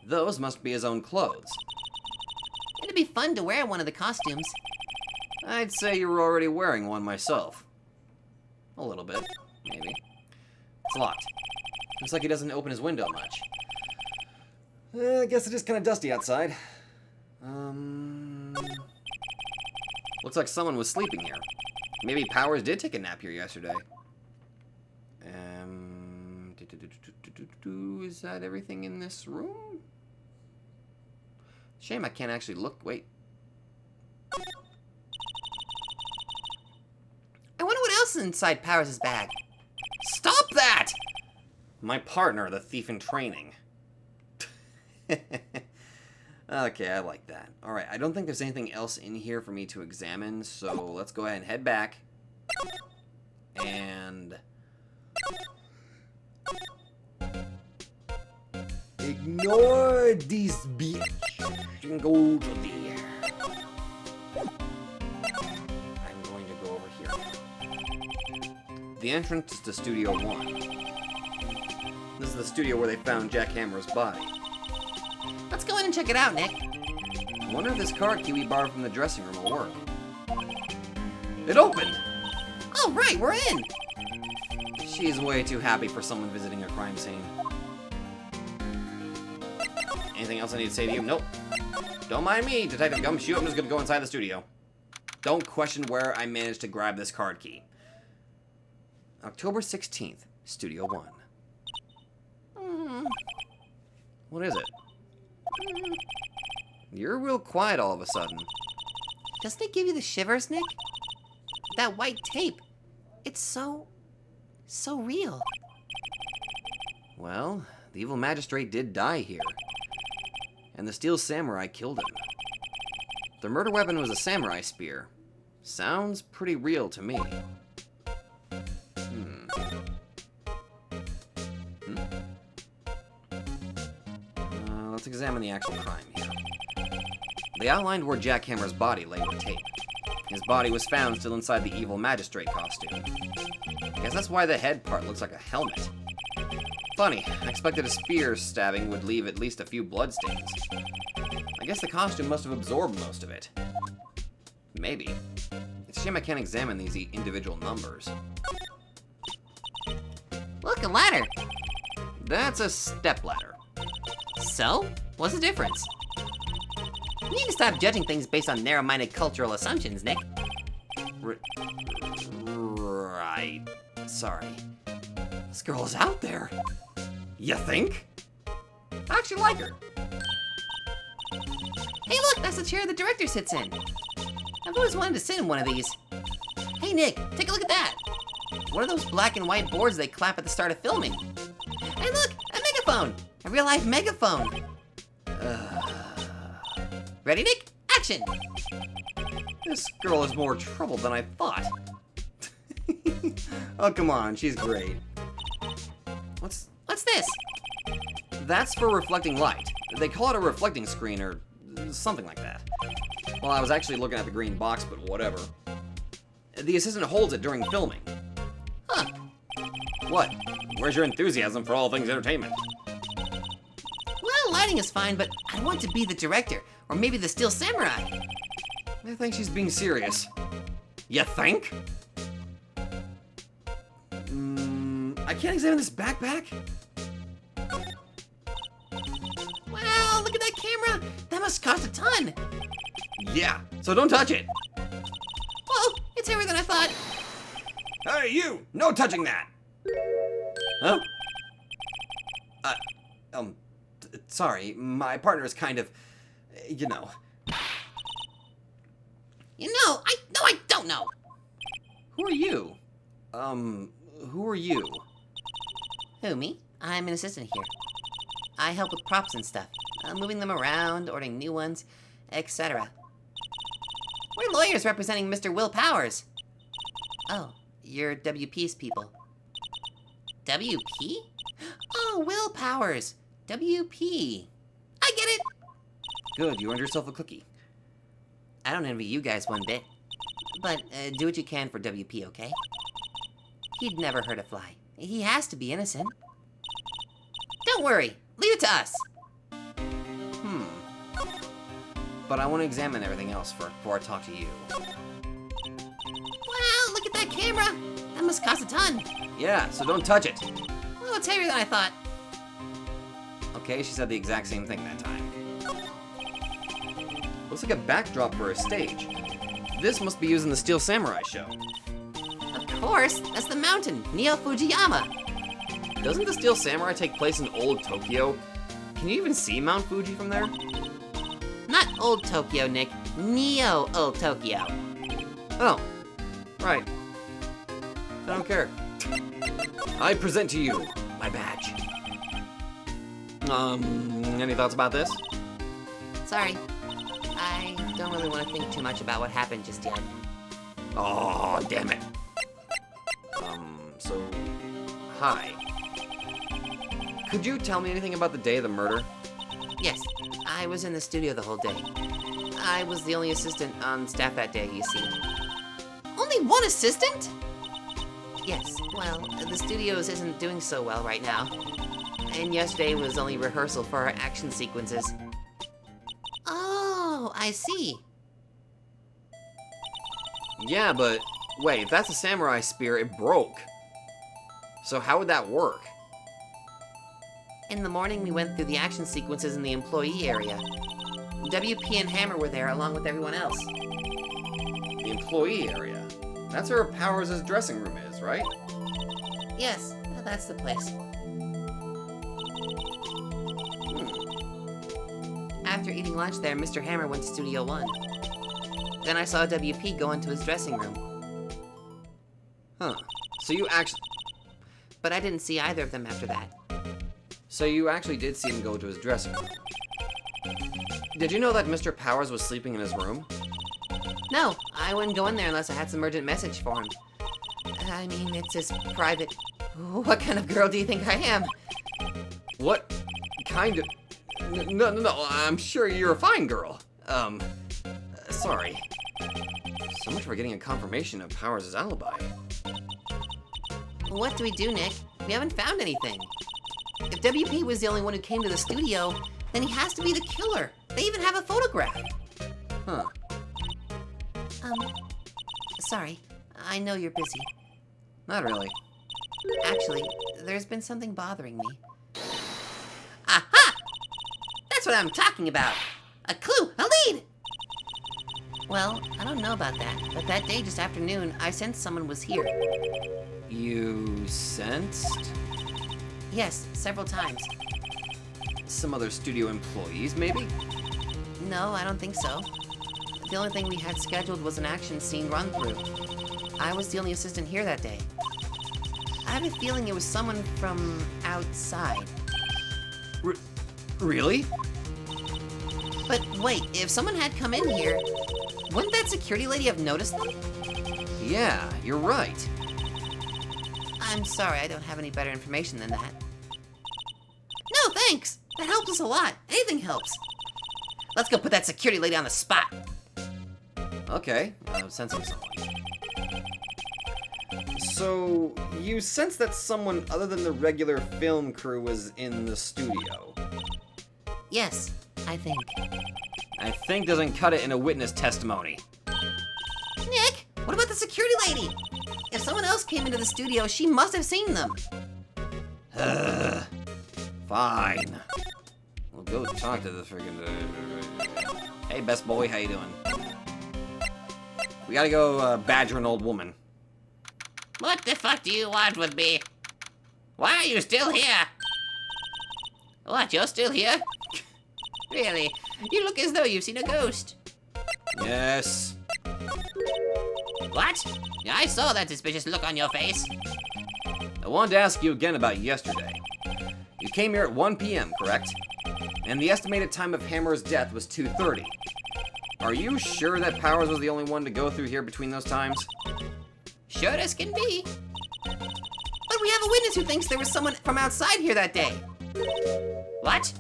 Those must be his own clothes. It'd be fun to wear one of the costumes. I'd say you were already wearing one myself. A little bit, maybe. It's locked. Looks like he doesn't open his window much. I guess it is kind of dusty outside. Looks like someone was sleeping here. Maybe Powers did take a nap here yesterday. Is that everything in this room? Shame I can't actually look. Wait. I wonder what else is inside Powers' bag. Stop that! My partner, the thief in training. Okay, I like that. Alright, I don't think there's anything else in here for me to examine, so let's go ahead and head back. And... ignore this bitch and go to the... I'm going to go over here. The entrance to Studio 1. This is the studio where they found Jack Hammer's body. Let's go in and check it out, Nick. I wonder if this card key we borrowed from the dressing room will work. It opened! Oh, right, we're in! She's way too happy for someone visiting a crime scene. Anything else I need to say to you? Nope. Don't mind me, Detective Gumshoe. I'm just gonna go inside the studio. Don't question where I managed to grab this card key. October 16th, Studio 1. What is it? You're real quiet all of a sudden. Doesn't it give you the shivers, Nick? That white tape. It's so real. Well, the evil magistrate did die here. And the steel samurai killed him. The murder weapon was a samurai spear. Sounds pretty real to me. Let's examine the actual crime here. They outlined where Jack Hammer's body lay with tape. His body was found still inside the evil magistrate costume. Guess that's why the head part looks like a helmet. Funny, I expected a spear stabbing would leave at least a few bloodstains. I guess the costume must have absorbed most of it. Maybe. It's a shame I can't examine these individual numbers. Look, a ladder. That's a stepladder. So, what's the difference? You need to stop judging things based on narrow-minded cultural assumptions, Nick. Right. Sorry. This girl is out there. You think? I actually like her. Hey, look, that's the chair the director sits in. I've always wanted to sit in one of these. Hey, Nick, take a look at that. What are those black and white boards they clap at the start of filming? Hey, look, a megaphone. A real-life megaphone. Ready, Nick? Action! This girl is more trouble than I thought. Oh, come on, she's great. What's this? That's for reflecting light. They call it a reflecting screen or something like that. Well, I was actually looking at the green box, but whatever. The assistant holds it during filming. Huh. What? Where's your enthusiasm for all things entertainment? Well, lighting is fine, but I want to be the director, or maybe the Steel Samurai. I think she's being serious. You think? I can't examine this backpack? Wow, look at that camera! That must cost a ton! Yeah, so don't touch it. Whoa, it's heavier than I thought. Hey, you! No touching that! Huh? Sorry, my partner is kind of, you know. You know, I don't know. Who are you? Who are you? Who, me? I'm an assistant here. I help with props and stuff. Moving them around, ordering new ones, etc. We're lawyers representing Mr. Will Powers. Oh, you're WP's people. WP? Oh, Will Powers. WP. I get it. Good, you earned yourself a cookie. I don't envy you guys one bit. But do what you can for WP, okay? He'd never hurt a fly. He has to be innocent. Don't worry. Leave it to us. But I want to examine everything else first before I talk to you. Wow, look at that camera. That must cost a ton. Yeah, so don't touch it. Well, it's heavier than I thought. Okay, she said the exact same thing that time. Looks like a backdrop for a stage. This must be used in the Steel Samurai show. Of course, that's the mountain, Neo Fujiyama. Doesn't the Steel Samurai take place in old Tokyo? Can you even see Mount Fuji from there? Not old Tokyo, Nick. Neo old Tokyo. Oh, right. I don't care. I present to you my badge. Any thoughts about this? Sorry. I don't really want to think too much about what happened just yet. Oh, damn it. So, hi. Could you tell me anything about the day of the murder? Yes, I was in the studio the whole day. I was the only assistant on staff that day, you see. Only one assistant? Yes, well, the studios isn't doing so well right now. And yesterday was only rehearsal for our action sequences. Oh, I see. Yeah, but Wait, if that's a samurai spear, it broke. So how would that work? In the morning, we went through the action sequences in the employee area. WP and Hammer were there along with everyone else. The employee area? That's where Powers' dressing room is, right? Yes, that's the place. After eating lunch there, Mr. Hammer went to Studio 1. Then I saw WP go into his dressing room. Huh. So you actually... But I didn't see either of them after that. So you actually did see him go to his dressing room. Did you know that Mr. Powers was sleeping in his room? No, I wouldn't go in there unless I had some urgent message for him. I mean, it's his private... What kind of girl do you think I am? What kind of... No, I'm sure you're a fine girl. Sorry. So much for getting a confirmation of Powers' alibi. What do we do, Nick? We haven't found anything. If WP was the only one who came to the studio, then he has to be the killer. They even have a photograph. Huh. Sorry. I know you're busy. Not really. Actually, there's been something bothering me. Aha! That's what I'm talking about. A clue, a lead! Well, I don't know about that, but that day just after noon, I sensed someone was here. You sensed? Yes, several times. Some other studio employees, maybe? No, I don't think so. The only thing we had scheduled was an action scene run-through. I was the only assistant here that day. I have a feeling it was someone from outside. Really? But wait, if someone had come in here, wouldn't that security lady have noticed them? Yeah, you're right. I'm sorry, I don't have any better information than that. No, thanks! That helps us a lot. Anything helps. Let's go put that security lady on the spot. Okay, I'm sensing someone. So, you sense that someone other than the regular film crew was in the studio? Yes, I think. I think doesn't cut it in a witness testimony. Nick, what about the security lady? If someone else came into the studio, she must have seen them. Fine. We'll go talk to the friggin'... Hey, best boy, how you doing? We gotta go badger an old woman. What the fuck do you want with me? Why are you still here? What, you're still here? Really? You look as though you've seen a ghost. Yes. What? Yeah, I saw that suspicious look on your face. I wanted to ask you again about yesterday. You came here at 1 p.m., correct? And the estimated time of Hammer's death was 2:30. Are you sure that Powers was the only one to go through here between those times? Sure as can be. But we have a witness who thinks there was someone from outside here that day. What?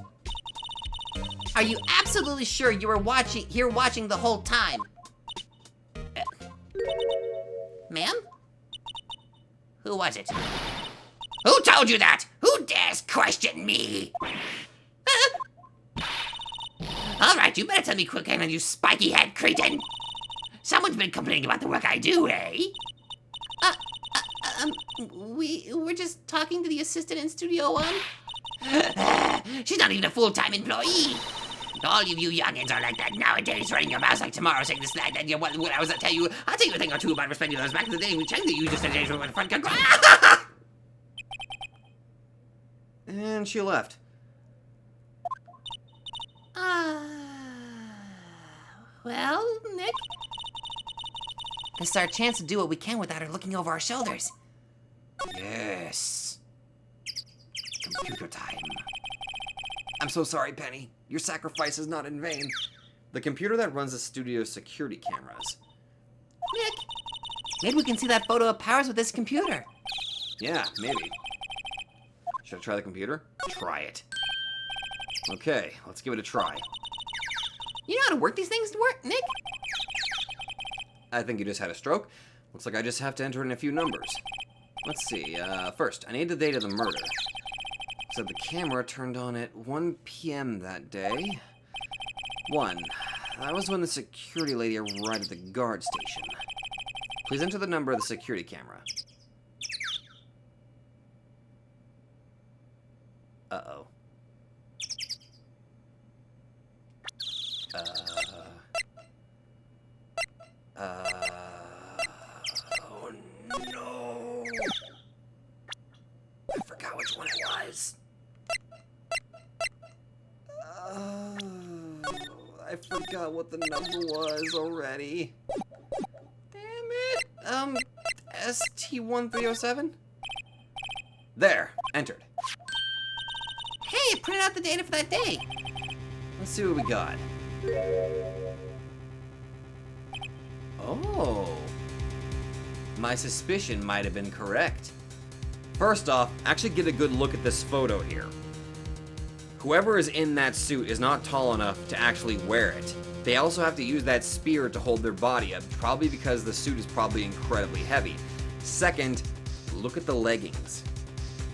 Are you absolutely sure you were watching the whole time? Ma'am? Who was it? Who told you that? Who dares question me? All right, you better tell me quick, you spiky-head cretin. Someone's been complaining about the work I do, eh? We were just talking to the assistant in Studio 1. She's not even a full-time employee. All of you youngins are like that nowadays, running your mouths like tomorrow, saying this, that, and what I was tell you. I'll tell you a thing or two about respecting those back in the day. We checked that you just days with front. And she left. Well, Nick? This is our chance to do what we can without her looking over our shoulders. Yes. Computer time. I'm so sorry, Penny. Your sacrifice is not in vain. The computer that runs the studio's security cameras. Nick, maybe we can see that photo of Powers with this computer. Yeah, maybe. Should I try the computer? Try it. Okay, let's give it a try. You know how to work these things, Nick? I think you just had a stroke. Looks like I just have to enter in a few numbers. Let's see, first, I need the date of the murder. So the camera turned on at 1 p.m. that day. 1. That was when the security lady arrived at the guard station. Please enter the number of the security camera. Uh-oh. Oh no. I forgot which one it was. I forgot what the number was already. Damn it. ST1307? There, entered. Hey, it printed out the data for that day. Let's see what we got. Oh. My suspicion might have been correct. First off, actually get a good look at this photo here. Whoever is in that suit is not tall enough to actually wear it. They also have to use that spear to hold their body up, probably because the suit is probably incredibly heavy. Second, look at the leggings.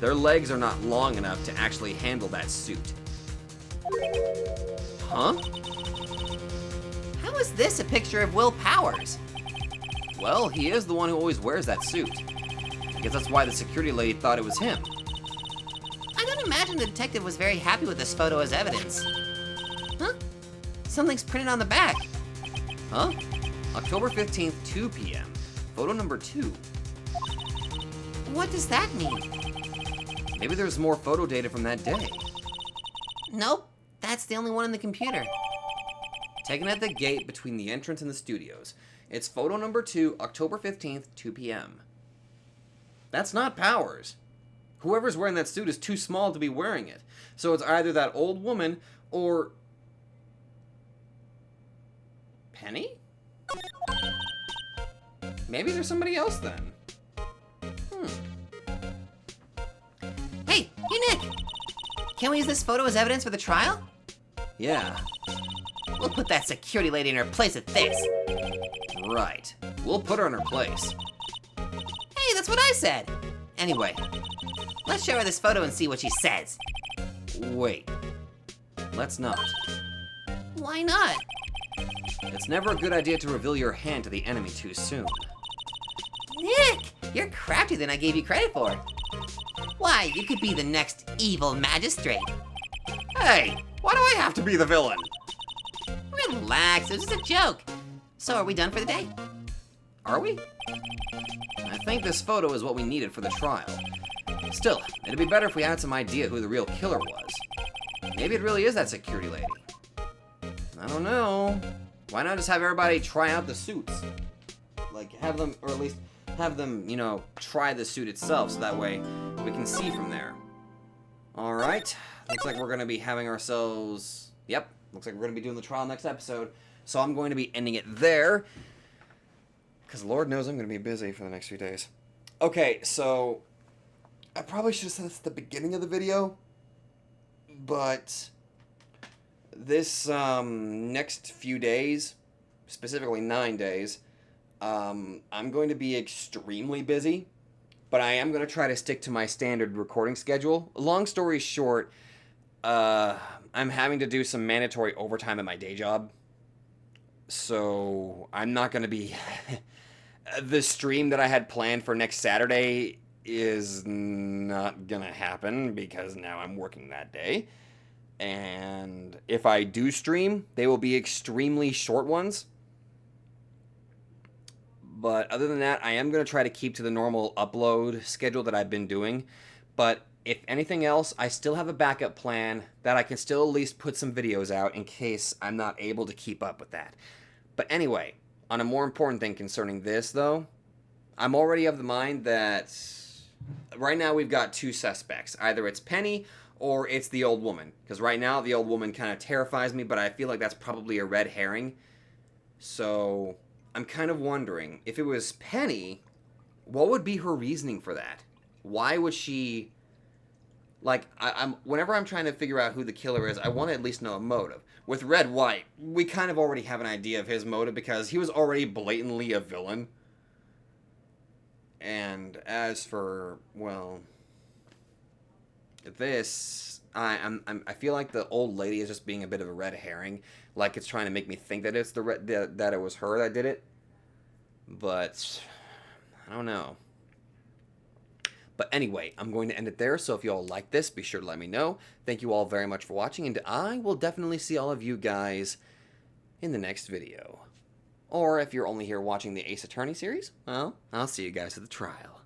Their legs are not long enough to actually handle that suit. Huh? How is this a picture of Will Powers? Well, he is the one who always wears that suit. I guess that's why the security lady thought it was him. I don't imagine the detective was very happy with this photo as evidence. Huh? Something's printed on the back. Huh? October 15th, 2 p.m. Photo number 2. What does that mean? Maybe there's more photo data from that day. Nope, that's the only one in the computer. Taken at the gate between the entrance and the studios. It's photo number 2, October 15th, 2 p.m. That's not Powers. Whoever's wearing that suit is too small to be wearing it. So it's either that old woman or... Penny? Maybe there's somebody else then. Hey, Nick! Can we use this photo as evidence for the trial? Yeah, We'll put that security lady in her place at this. right. We'll put her in her place. Hey, that's what I said! Anyway, let's show her this photo and see what she says. Wait. Let's not. Why not? It's never a good idea to reveal your hand to the enemy too soon. Nick, you're craftier than I gave you credit for. Why, you could be the next evil magistrate. Hey, why do I have to be the villain? Relax, it was just a joke. So are we done for the day? Are we? I think this photo is what we needed for the trial. Still, it'd be better if we had some idea who the real killer was. Maybe it really is that security lady. I don't know. Why not just have everybody try out the suits? Like, have them, or at least have them, you know, try the suit itself, so that way we can see from there. Alright, looks like we're going to be having ourselves... Yep, looks like we're going to be doing the trial next episode. So I'm going to be ending it there. Because Lord knows I'm going to be busy for the next few days. Okay, so... I probably should have said this at the beginning of the video. But... this next few days, specifically 9 days, I'm going to be extremely busy. But I am going to try to stick to my standard recording schedule. Long story short, I'm having to do some mandatory overtime at my day job. So I'm not going to be... the stream that I had planned for next Saturday is not going to happen because now I'm working that day. And if I do stream, they will be extremely short ones. But other than that, I am going to try to keep to the normal upload schedule that I've been doing. But if anything else, I still have a backup plan that I can still at least put some videos out in case I'm not able to keep up with that. But anyway, on a more important thing concerning this, though, I'm already of the mind that right now we've got two suspects. Either it's Penny or it's the old woman. Because right now the old woman kind of terrifies me, but I feel like that's probably a red herring. So I'm kind of wondering, if it was Penny, what would be her reasoning for that? Why would she... Like, whenever I'm trying to figure out who the killer is, I want to at least know a motive. With Red White, we kind of already have an idea of his motive because he was already blatantly a villain. And as for, well, this, I feel like the old lady is just being a bit of a red herring. Like it's trying to make me think that it's that it was her that did it. But I don't know. But anyway, I'm going to end it there, so if you all like this, be sure to let me know. Thank you all very much for watching, and I will definitely see all of you guys in the next video. Or if you're only here watching the Ace Attorney series, well, I'll see you guys at the trial.